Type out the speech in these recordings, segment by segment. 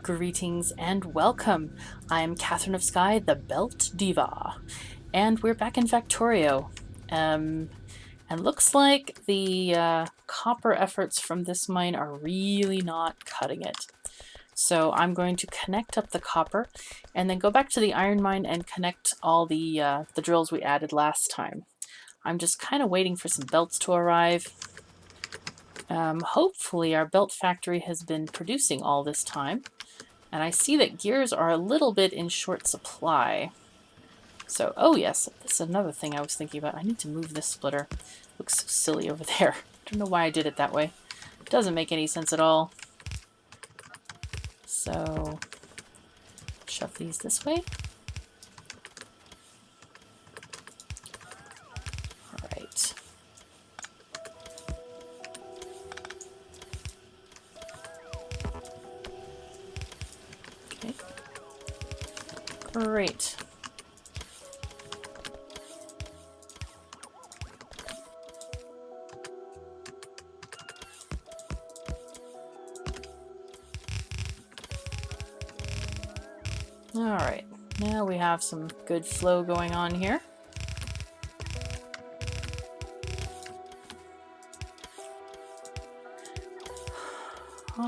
Greetings and welcome. I am KatherineOfSky, the Belt Diva, and we're back in Factorio. And looks like the copper efforts from this mine are really not cutting it. So I'm going to connect up the copper and then go back to the iron mine and connect all the drills we added last time. I'm just kind of waiting for some belts to arrive. Hopefully our belt factory has been producing all this time. And I see that gears are a little bit in short supply. So, oh yes, this is another thing I was thinking about. I need to move this splitter. It looks so silly over there. I don't know why I did it that way. It doesn't make any sense at all. So, shove these this way. All right. Okay. Great. Alright, now we have some good flow going on here.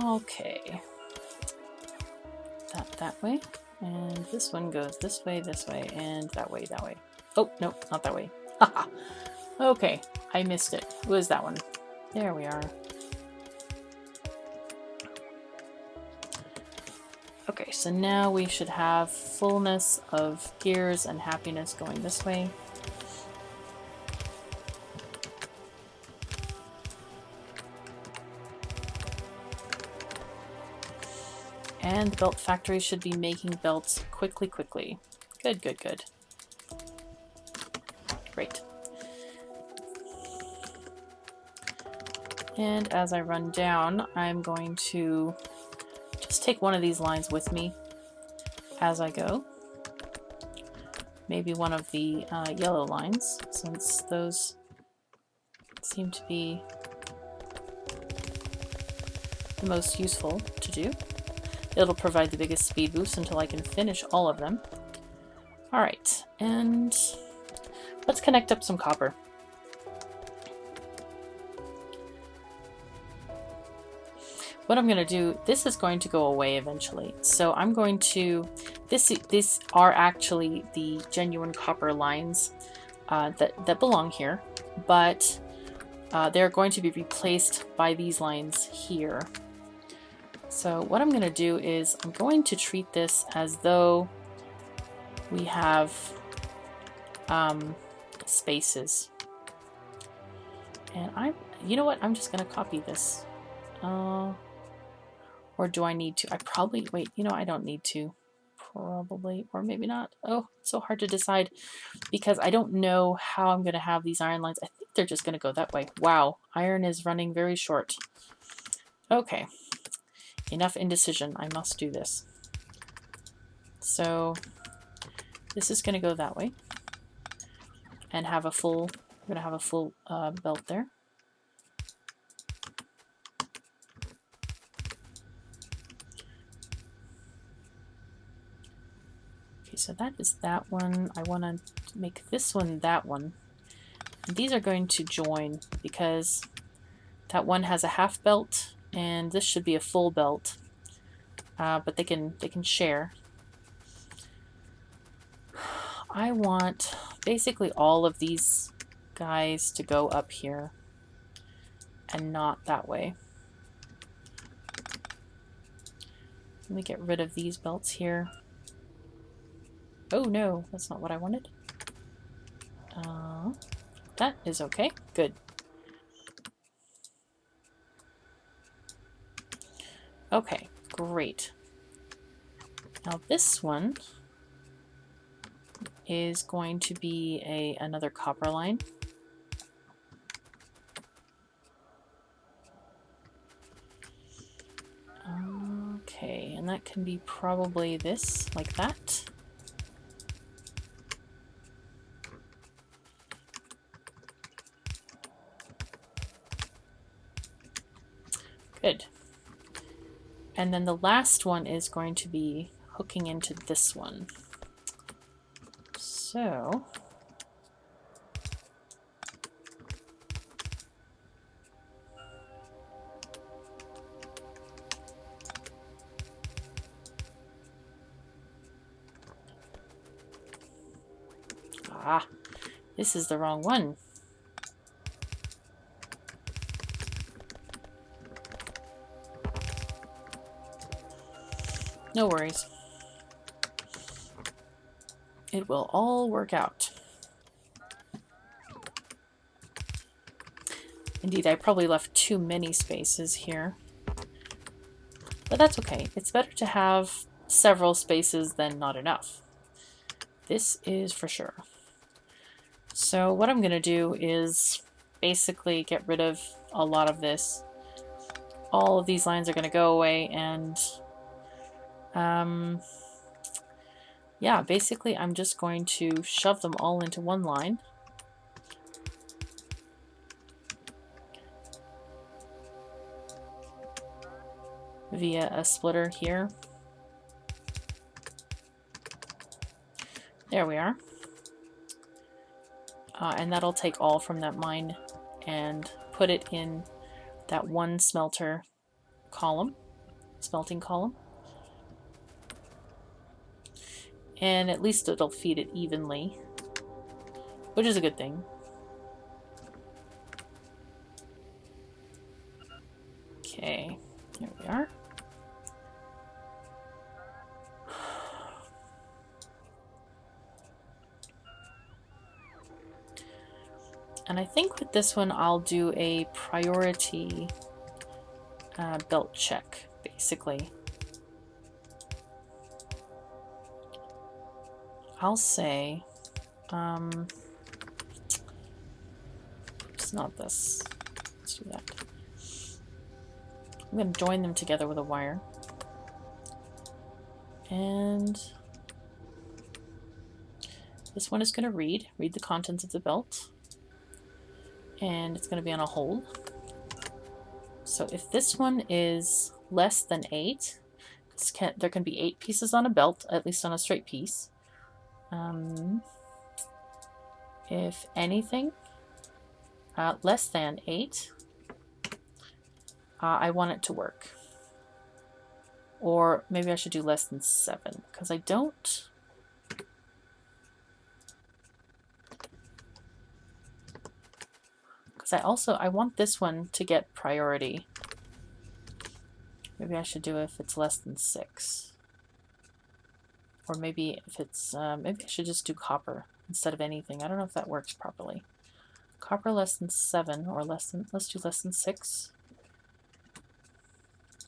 Okay. That way. And this one goes this way, and that way, that way. Oh, no, not that way. Haha. Okay, I missed it. What was that one? There we are. Okay, so now we should have fullness of gears and happiness going this way. And the belt factory should be making belts quickly. Good. Great. And as I run down, I'm going to just take one of these lines with me as I go. Maybe one of the yellow lines, since those seem to be the most useful to do. It'll provide the biggest speed boost until I can finish all of them. Alright, and let's connect up some copper. What I'm going to do, this is going to go away eventually. So I'm going to, these are actually the genuine copper lines that belong here, but they're going to be replaced by these lines here. So what I'm going to do is I'm going to treat this as though we have spaces. And you know what? I'm just going to copy this. Or do I need to? I probably, wait, you know, I don't need to. Probably, or maybe not. Oh, it's so hard to decide because I don't know how I'm going to have these iron lines. I think they're just going to go that way. Wow, iron is running very short. Okay, enough indecision. I must do this. So this is going to go that way and have a full, I'm going to have a full belt there. So that is that one. I want to make this one that one. And these are going to join because that one has a half belt and this should be a full belt. But they can share. I want basically all of these guys to go up here and not that way. Let me get rid of these belts here. Oh no, that's not what I wanted. That is okay. Good. Okay, great. Now this one is going to be another copper line. Okay, and that can be probably this, like that. Good. And then the last one is going to be hooking into this one. So this is the wrong one. No worries. It will all work out. Indeed, I probably left too many spaces here. But that's okay. It's better to have several spaces than not enough. This is for sure. So what I'm going to do is basically get rid of a lot of this. All of these lines are going to go away, and yeah, basically I'm just going to shove them all into one line. Via a splitter here. There we are. And that'll take all from that mine and put it in that one smelting column. And at least it'll feed it evenly, which is a good thing. Okay, here we are. And I think with this one I'll do a priority belt check, basically. I'll say, oops, not this. Let's do that. I'm going to join them together with a wire. And this one is going to read the contents of the belt. And it's going to be on a hold. So if this one is less than 8, there can be 8 pieces on a belt, at least on a straight piece. If anything, less than 8, I want it to work. Or maybe I should do less than 7, because I don't... I want this one to get priority. Maybe I should do it if it's less than 6. Or maybe if it's, maybe I should just do copper instead of anything. I don't know if that works properly. Copper less than 7 or less than, let's do less than 6.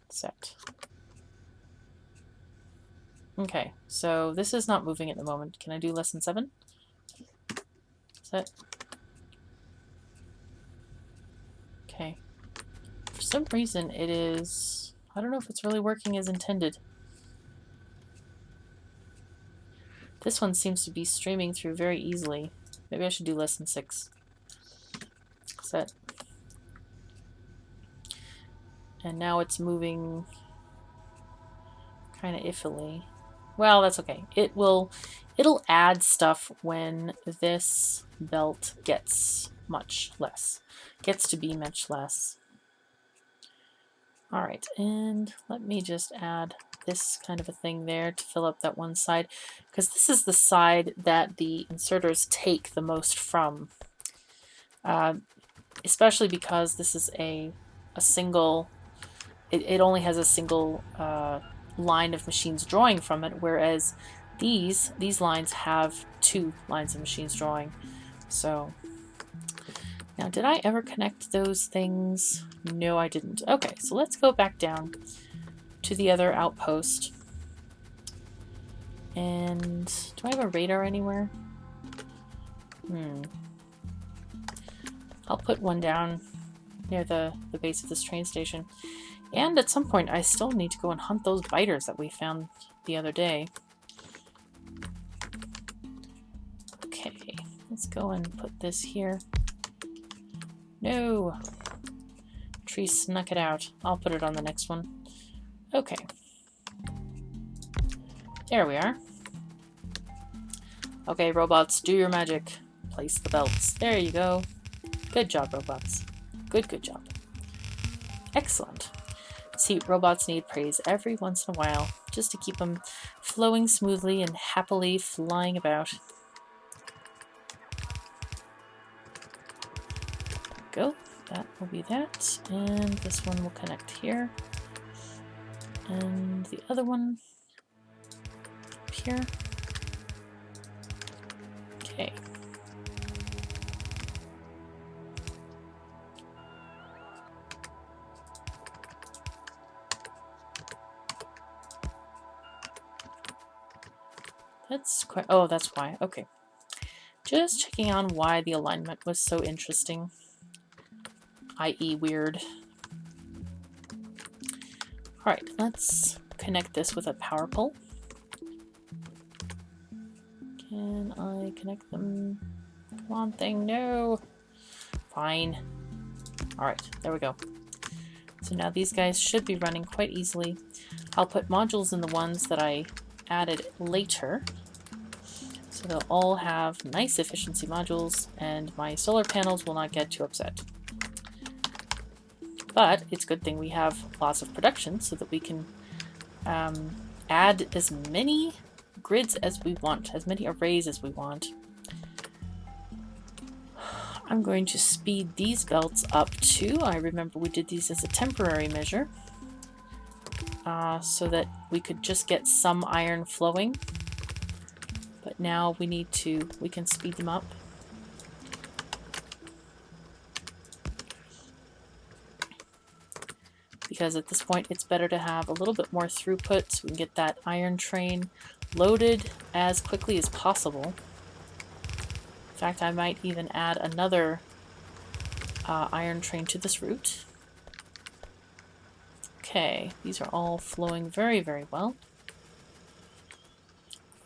Set. Okay, so this is not moving at the moment. Can I do less than 7? Set. Okay. For some reason it is... I don't know if it's really working as intended. This one seems to be streaming through very easily. Maybe I should do less than 6. Set. And now it's moving kind of iffily. Well, that's okay. It'll add stuff when this belt gets much less. Gets to be much less. Alright, and let me just add this kind of a thing there to fill up that one side, because this is the side that the inserters take the most from. Especially because this is a single, it only has a single line of machines drawing from it, whereas these lines have 2 lines of machines drawing. So now, did I ever connect those things? No, I didn't. Okay, so let's go back down to the other outpost. And do I have a radar anywhere? I'll put one down near the base of this train station. And at some point, I still need to go and hunt those biters that we found the other day. Okay, let's go and put this here. No! Tree snuck it out. I'll put it on the next one. Okay. There we are. Okay, robots, do your magic. Place the belts. There you go. Good job, robots. Good job. Excellent. See, robots need praise every once in a while, just to keep them flowing smoothly and happily flying about. Go. That will be that. And this one will connect here. And the other one up here. Okay. That's quite... Oh, that's why. Okay. Just checking on why the alignment was so interesting. I.e. weird. Alright, let's connect this with a power pole. Can I connect them? Come on, thing. No! Fine. Alright, there we go. So now these guys should be running quite easily. I'll put modules in the ones that I added later. So they'll all have nice efficiency modules, and my solar panels will not get too upset. But it's a good thing we have lots of production so that we can add as many grids as we want, as many arrays as we want. I'm going to speed these belts up too. I remember we did these as a temporary measure so that we could just get some iron flowing. But now we can speed them up. Because at this point it's better to have a little bit more throughput so we can get that iron train loaded as quickly as possible. In fact, I might even add another iron train to this route. Okay, these are all flowing very, very well.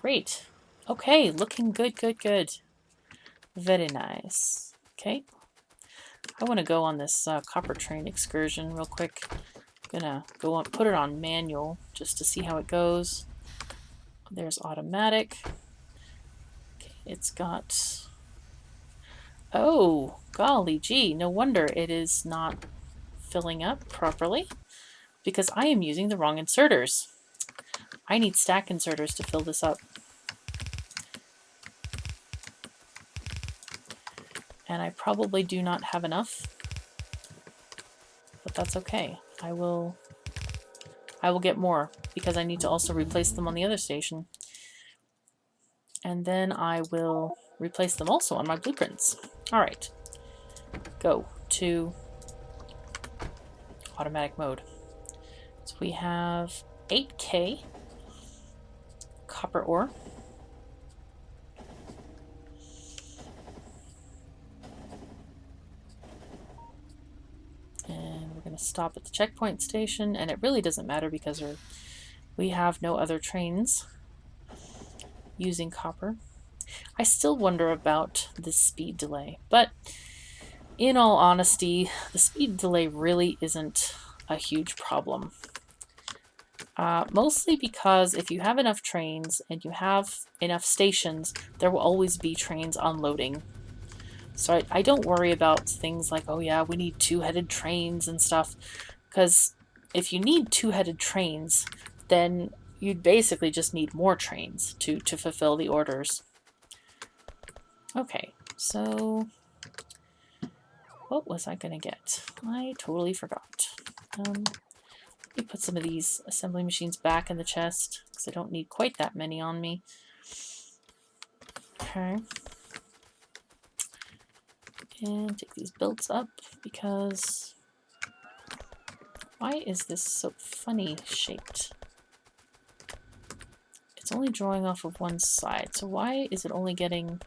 Great. Okay, looking good, good, good. Very nice. Okay. I want to go on this copper train excursion real quick. I'm gonna go on, put it on manual just to see how it goes. There's automatic. Okay, it's got... Oh, golly gee, no wonder it is not filling up properly because I am using the wrong inserters. I need stack inserters to fill this up. And I probably do not have enough, but that's okay. I will get more because I need to also replace them on the other station. And then I will replace them also on my blueprints. All right, go to automatic mode. So we have 8K copper ore. And we're going to stop at the checkpoint station, and it really doesn't matter because we have no other trains using copper. I still wonder about the speed delay, but in all honesty, the speed delay really isn't a huge problem. Mostly because if you have enough trains and you have enough stations, there will always be trains unloading. So I don't worry about things like, oh yeah, we need two-headed trains and stuff, because if you need two-headed trains, then you'd basically just need more trains to fulfill the orders. Okay, so what was I gonna get? I totally forgot. Let me put some of these assembly machines back in the chest, because I don't need quite that many on me. Okay. And take these belts up, because why is this so funny shaped? It's only drawing off of one side, so why is it only getting...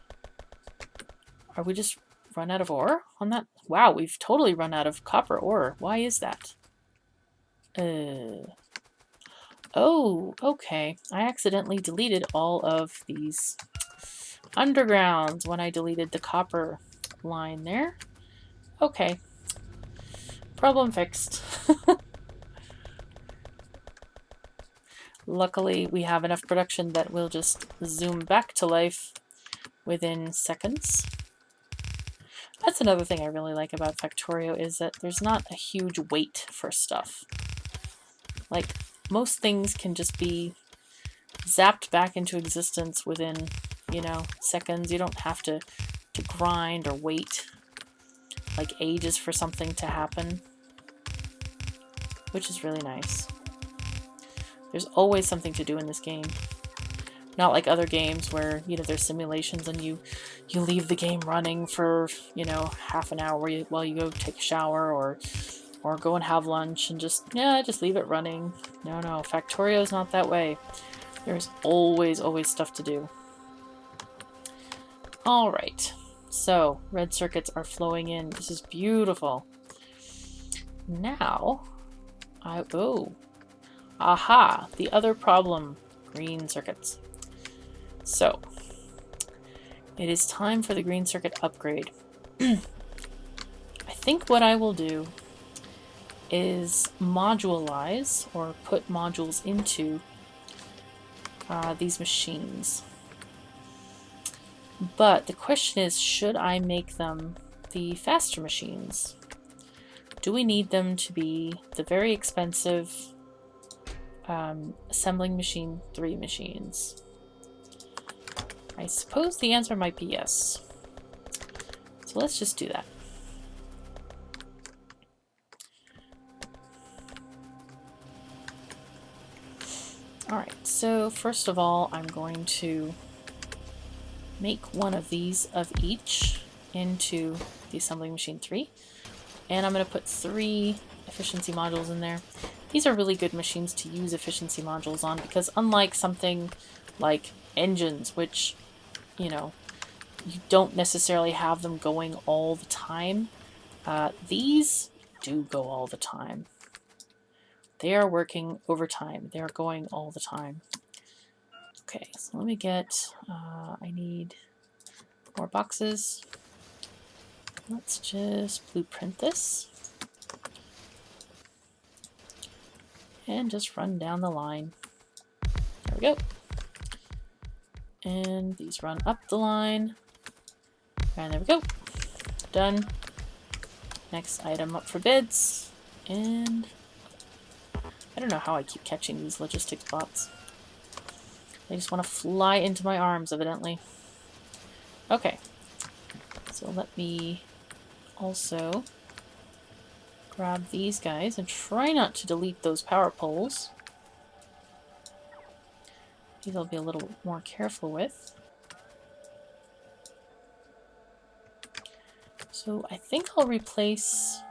Are we just run out of ore on that? Wow, we've totally run out of copper ore. Why is that? Oh, okay. I accidentally deleted all of these undergrounds when I deleted the copper line there. Okay. Problem fixed. Luckily, we have enough production that we'll just zoom back to life within seconds. That's another thing I really like about Factorio, is that there's not a huge wait for stuff. Like, most things can just be zapped back into existence within, you know, seconds. You don't have to grind or wait like ages for something to happen, which is really nice. There's always something to do in this game. Not like other games where, you know, there's simulations and you leave the game running for, you know, half an hour while you go take a shower or go and have lunch and just leave it running. No, Factorio's not that way. There's always stuff to do. Alright, so red circuits are flowing in. This is beautiful. Now, aha, the other problem, green circuits. So, it is time for the green circuit upgrade. I think what I will do is modulize, or put modules into these machines. But the question is, should I make them the faster machines? Do we need them to be the very expensive assembling machine 3 machines? I suppose the answer might be yes. So let's just do that. Alright, so first of all, I'm going to make one of these of each into the assembling machine 3. And I'm going to put 3 efficiency modules in there. These are really good machines to use efficiency modules on, because unlike something like engines, which, you know, you don't necessarily have them going all the time, these do go all the time. They are working overtime. They are going all the time. Okay, so let me get, I need more boxes. Let's just blueprint this. And just run down the line. There we go. And these run up the line. And there we go. Done. Next item up for bids. And I don't know how I keep catching these logistics bots. They just want to fly into my arms, evidently. Okay. So let me also grab these guys and try not to delete those power poles. These I'll be a little more careful with. So I think I'll replace...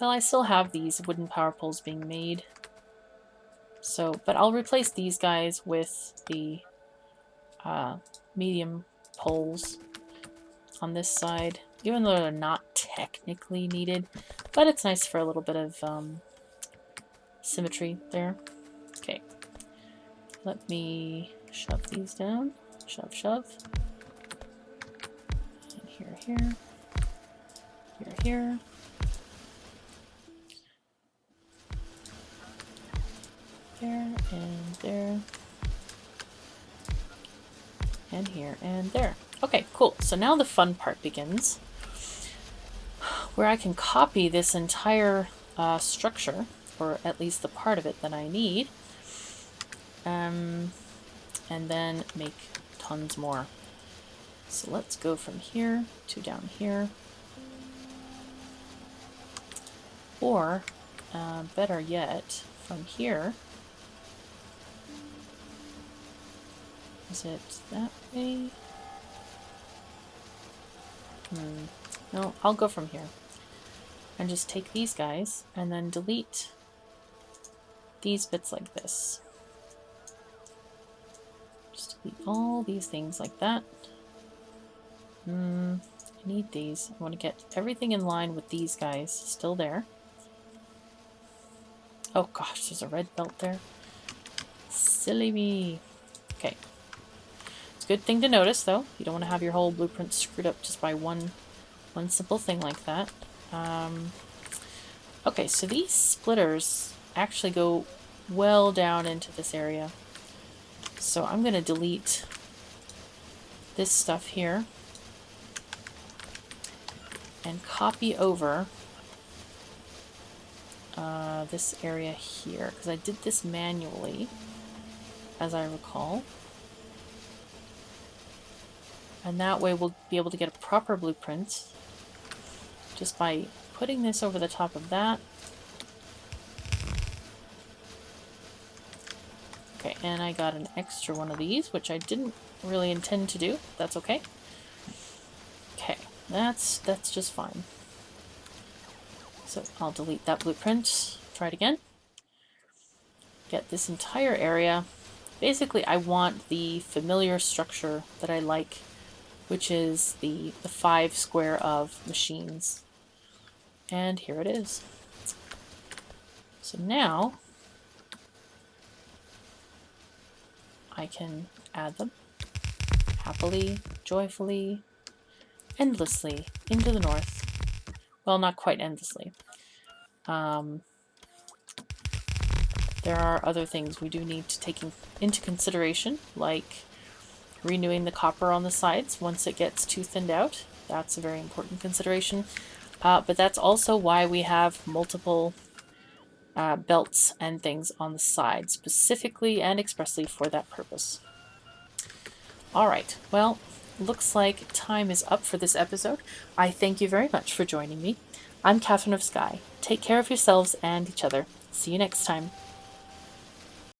Well, I still have these wooden power poles being made. So, but I'll replace these guys with the medium poles on this side, even though they're not technically needed, but it's nice for a little bit of symmetry there. Okay, let me shove these down. Shove, shove. And here, here. Here, here. There, and there. And here, and there. Okay, cool. So now the fun part begins, where I can copy this entire structure, or at least the part of it that I need, and then make tons more. So let's go from here to down here. Or, better yet, from here. Is it that way? No, I'll go from here. And just take these guys and then delete these bits like this. Just delete all these things like that. I need these. I want to get everything in line with these guys still there. Oh gosh, there's a red belt there. Silly me. Okay. Good thing to notice, though. You don't want to have your whole blueprint screwed up just by one simple thing like that. Okay, so these splitters actually go well down into this area. So I'm going to delete this stuff here and copy over this area here, because I did this manually, as I recall. And that way we'll be able to get a proper blueprint just by putting this over the top of that. Okay, and I got an extra one of these, which I didn't really intend to do. That's okay. Okay, that's just fine. So I'll delete that blueprint. Try it again. Get this entire area. Basically, I want the familiar structure that I like, which is the 5 square of machines. And here it is. So now I can add them happily, joyfully, endlessly into the north. Well, not quite endlessly. There are other things we do need to take into consideration, like renewing the copper on the sides once it gets too thinned out. That's a very important consideration. But that's also why we have multiple belts and things on the side, specifically and expressly for that purpose. Alright, well, looks like time is up for this episode. I thank you very much for joining me. I'm KatherineOfSky. Take care of yourselves and each other. See you next time.